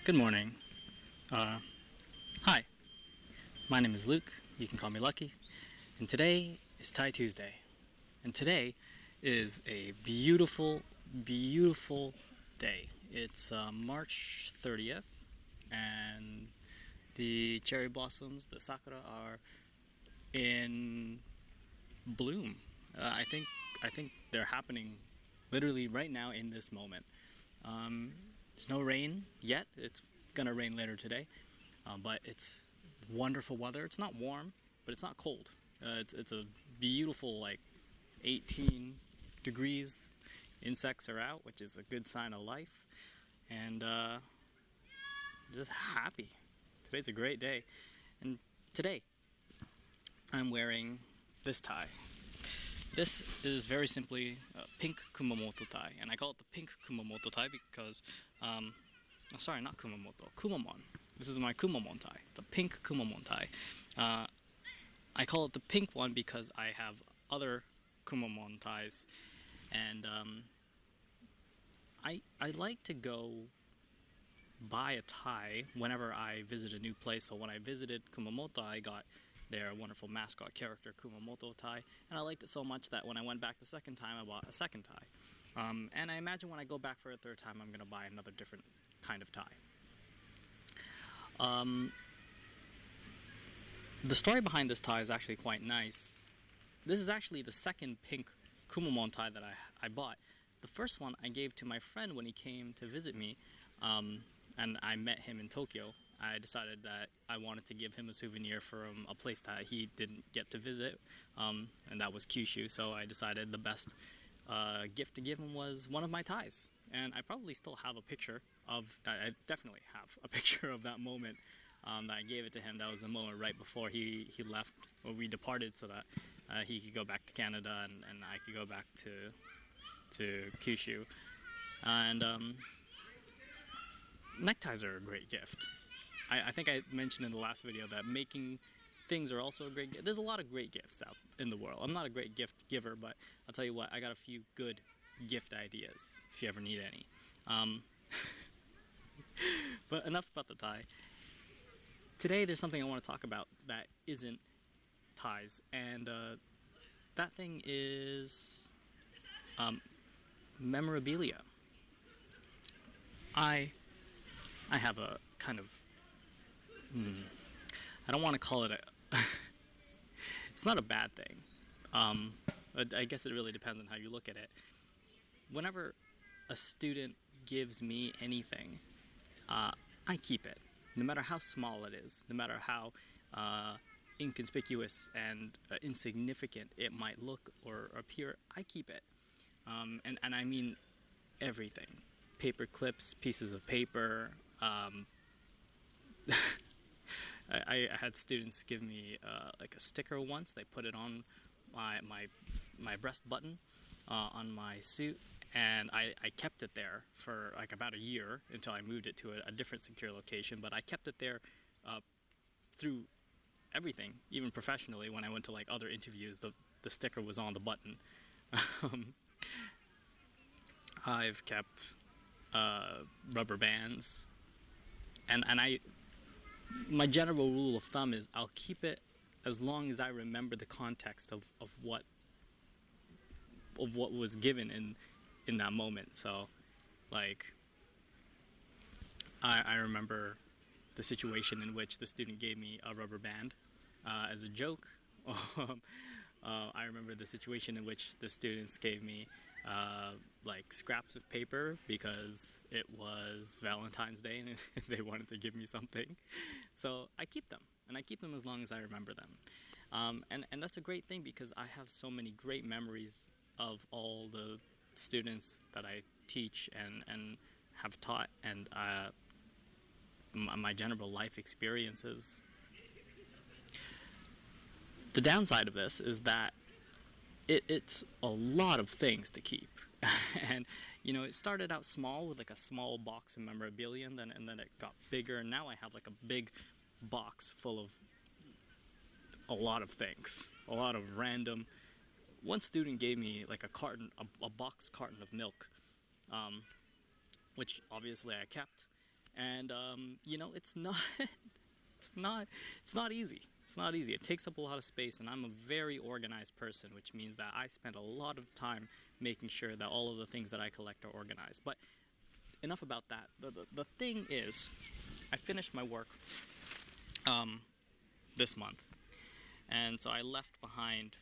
Good morning. Hi, my name is Luke. You can call me Lucky. And today is Thai Tuesday. And today is a beautiful, beautiful day. It's March 30th, and the cherry blossoms, the sakura, are in bloom. I think they're happening literally right now in this moment. There's no rain yet. It's gonna rain later today, but it's wonderful weather. It's not warm, but it's not cold. It's a beautiful 18 degrees. Insects are out, which is a good sign of life, and just happy. Today's a great day, and today I'm wearing this tie. This is very simply a pink Kumamoto tie, and I call it the pink Kumamoto tie because, sorry, not Kumamoto, Kumamon. This is my Kumamon tie. It's a pink Kumamon tie. I call it the pink one because I have other Kumamon ties, and I like to go buy a tie whenever I visit a new place. So when I visited Kumamoto, I got their wonderful mascot character Kumamoto tie, and I liked it so much that when I went back the second time, I bought a second tie. And I imagine when I go back for a third time, I'm going to buy another different kind of tie. The story behind this tie is actually quite nice. This is actually the second pink Kumamon tie that I bought. The first one I gave to my friend when he came to visit me, and I met him in Tokyo. I decided that I wanted to give him a souvenir from a place that he didn't get to visit, and that was Kyushu. So I decided the best gift to give him was one of my ties. And I probably still have a picture of, I definitely have a picture of that moment that I gave it to him. That was the moment right before he left, or we departed, so that he could go back to Canada and I could go back to Kyushu. And neckties are a great gift. I think I mentioned in the last video that making things are also a great gift. There's a lot of great gifts out in the world. I'm not a great gift giver, but I'll tell you what, I got a few good gift ideas if you ever need any. But enough about the tie. Today there's something I want to talk about that isn't ties, and that thing is memorabilia. I have a kind of I don't want to call it a it's not a bad thing. I guess it really depends on how you look at it. Whenever a student gives me anything, I keep it, no matter how small it is, no matter how inconspicuous and insignificant it might look or appear. I keep it, and I mean everything: paper clips, pieces of paper. I had students give me like a sticker once. They put it on my breast button on my suit, and I kept it there for like about a year until I moved it to a different secure location. But I kept it there through everything, even professionally. When I went to like other interviews, the sticker was on the button. I've kept rubber bands, and my general rule of thumb is I'll keep it as long as I remember the context of what was given in that moment. So, like, I remember the situation in which the student gave me a rubber band as a joke. I remember the situation in which the students gave me like scraps of paper because it was Valentine's Day and they wanted to give me something. So I keep them, and I keep them as long as I remember them. And that's a great thing because I have so many great memories of all the students that I teach and have taught, and my general life experiences. The downside of this is that it's a lot of things to keep. And it started out small with like a small box of memorabilia, and then it got bigger, and now I have like a big box full of a lot of things, a lot of random. One student gave me like a box carton of milk, which obviously I kept, And you know, it's not it's not easy. It's not easy. It takes up a lot of space, and I'm a very organized person, which means that I spend a lot of time making sure that all of the things that I collect are organized. But enough about that. The thing is, I finished my work this month, and so I left behind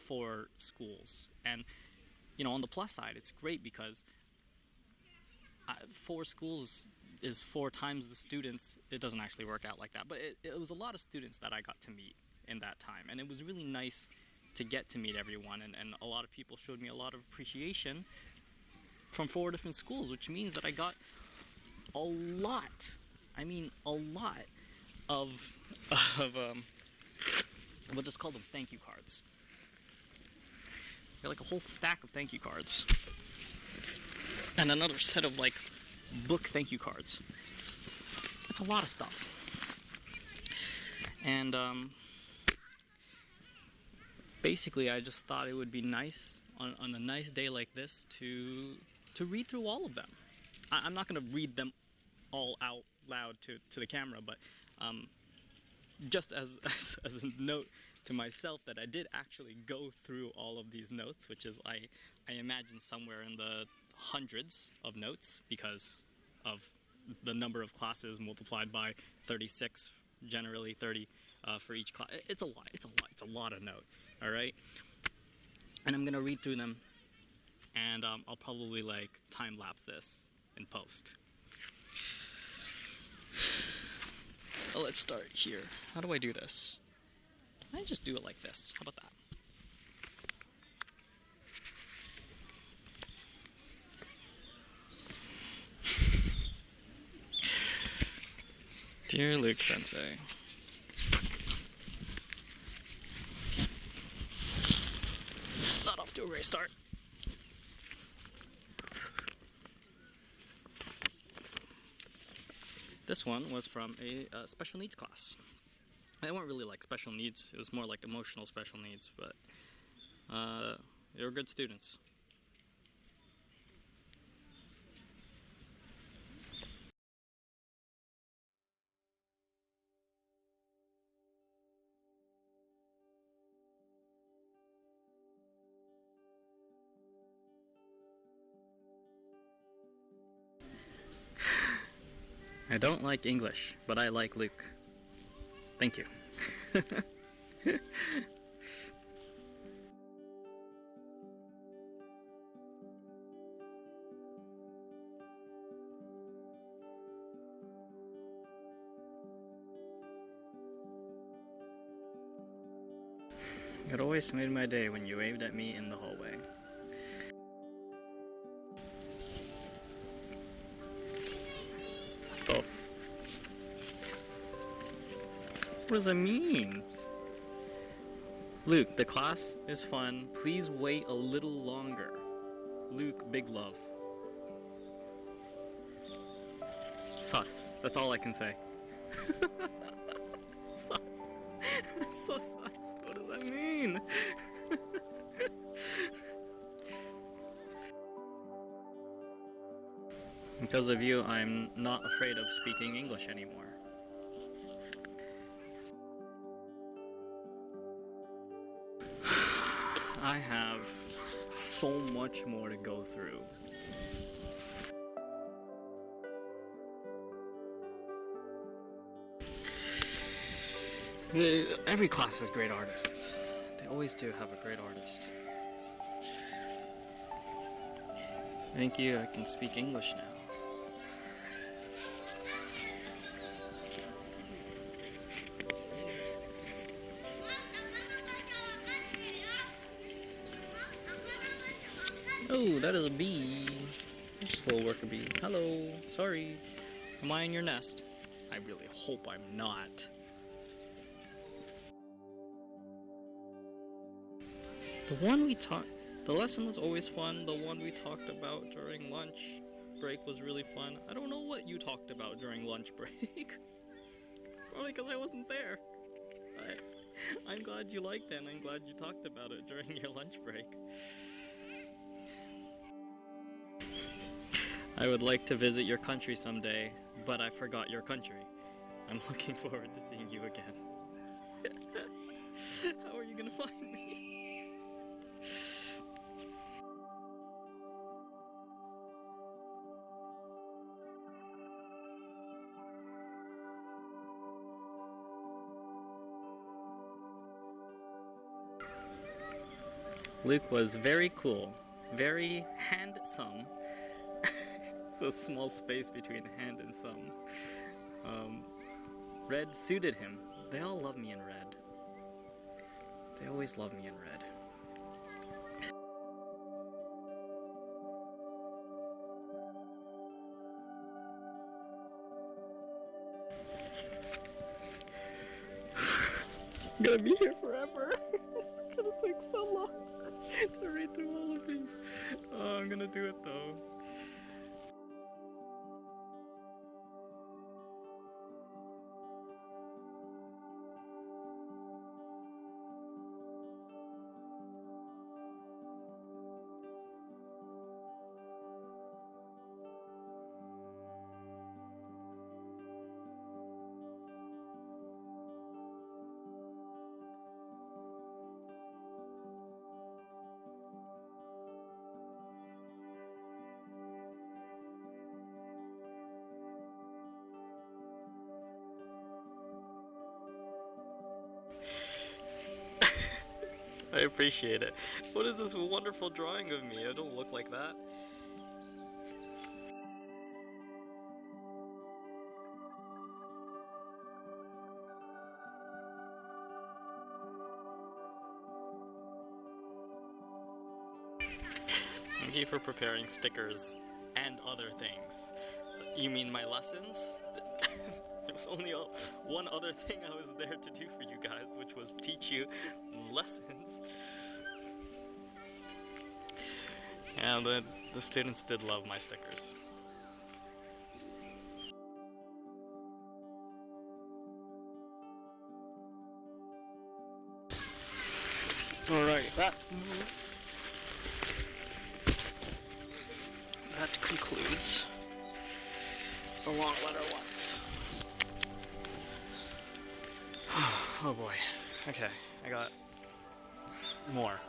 4 schools. And you know, on the plus side, it's great because 4 schools is 4 times the students. It doesn't actually work out like that, but it was a lot of students that I got to meet in that time, and it was really nice to get to meet everyone, and a lot of people showed me a lot of appreciation from 4 different schools, which means that I got a lot, I mean a lot of we'll just call them thank you cards. Got like a whole stack of thank you cards. And another set of like book thank you cards. It's a lot of stuff. And basically I just thought it would be nice on a nice day like this to read through all of them. I'm not going to read them all out loud to the camera, but just as a note to myself that I did actually go through all of these notes, which is I imagine somewhere in the hundreds of notes because of the number of classes multiplied by 36, generally 30 for each class. It's a lot of notes, all right? And I'm gonna read through them, and I'll probably like time lapse this in post. Well, let's start here. How do I do this? I just do it like this. How about that? Dear Luke Sensei, not off to a great start. This one was from a special needs class. They weren't really like special needs, it was more like emotional special needs, but they were good students. I don't like English, but I like Luke. Thank you. It always made my day when you waved at me in the hallway. Oh. What does that mean? Luke, the class is fun. Please wait a little longer. Luke, big love. Sus. That's all I can say. Sus. So sus. What does that mean? Because of you, I'm not afraid of speaking English anymore. I have so much more to go through. Every class has great artists. They always do have a great artist. Thank you, I can speak English now. Oh, that is a bee. Just a little worker bee. Hello, sorry. Am I in your nest? I really hope I'm not. The lesson was always fun. The one we talked about during lunch break was really fun. I don't know what you talked about during lunch break. Probably because I wasn't there. I'm glad you liked it, and I'm glad you talked about it during your lunch break. I would like to visit your country someday, but I forgot your country. I'm looking forward to seeing you again. How are you gonna find me? Luke was very cool, very handsome. It's a small space between hand and some. Red suited him. They all love me in red. They always love me in red. I'm gonna be here forever. It's gonna take so long to read through all of these. Oh, I'm gonna do it though. I appreciate it. What is this wonderful drawing of me? I don't look like that. Thank you for preparing stickers and other things. You mean my lessons? There was only one other thing I was there to do for you guys, which was teach you lessons. And the students did love my stickers. Alright, that concludes the long letter ones. Oh boy. Okay, I got more.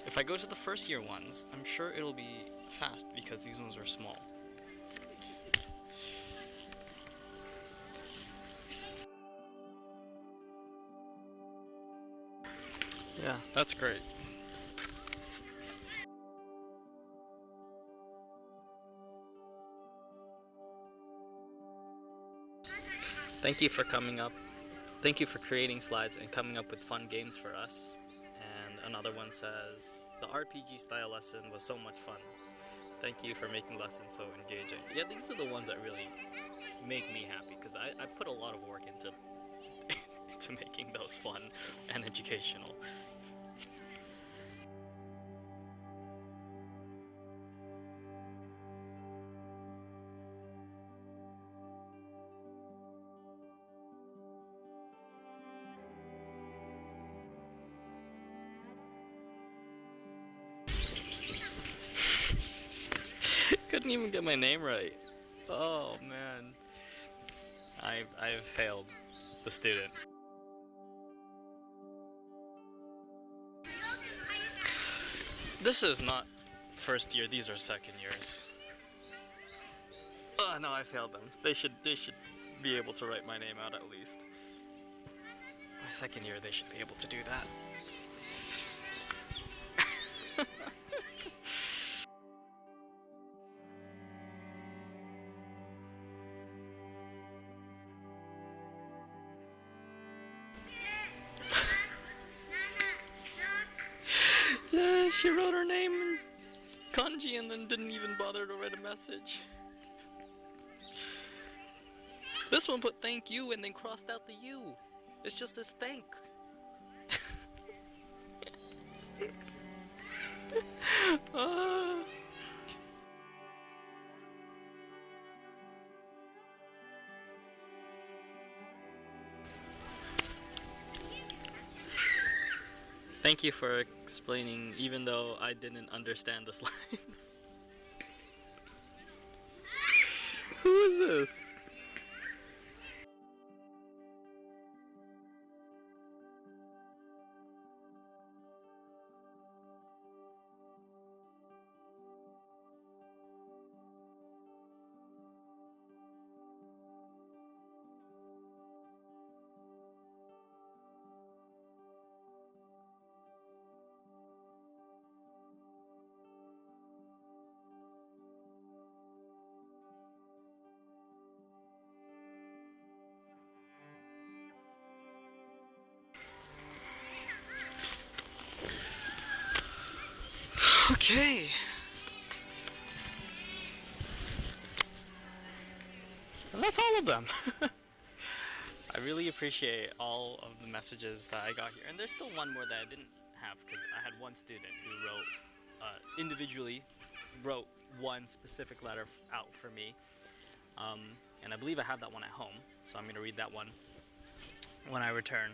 If I go to the first year ones, I'm sure it'll be fast because these ones are small. Yeah, that's great. Thank you for coming up. Thank you for creating slides and coming up with fun games for us. And another one says, the RPG style lesson was so much fun. Thank you for making lessons so engaging. Yeah, these are the ones that really make me happy because I put a lot of work into to making those fun and educational. Couldn't even get my name right. Oh man. I've failed the student. This is not first year, these are second years. Oh no, I failed them. They should be able to write my name out at least. My second year they should be able to do that. Yeah, she wrote her name in kanji and then didn't even bother to write a message. This one put thank you and then crossed out the U. It's just says thank. Thank you for explaining, even though I didn't understand the slides. Who is this? Okay. And that's all of them. I really appreciate all of the messages that I got here. And there's still one more that I didn't have because I had one student who wrote, individually wrote one specific letter out for me. And I believe I have that one at home. So I'm going to read that one when I return.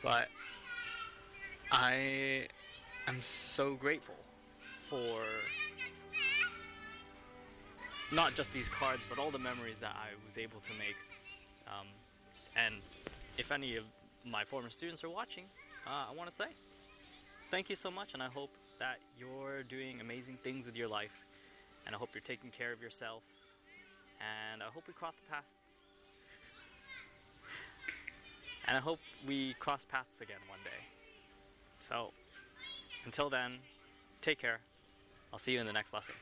But I am so grateful for not just these cards, but all the memories that I was able to make. And if any of my former students are watching, I want to say thank you so much, and I hope that you're doing amazing things with your life, and I hope you're taking care of yourself, and I hope we cross the paths. And I hope we cross paths again one day. So, until then, take care. I'll see you in the next lesson.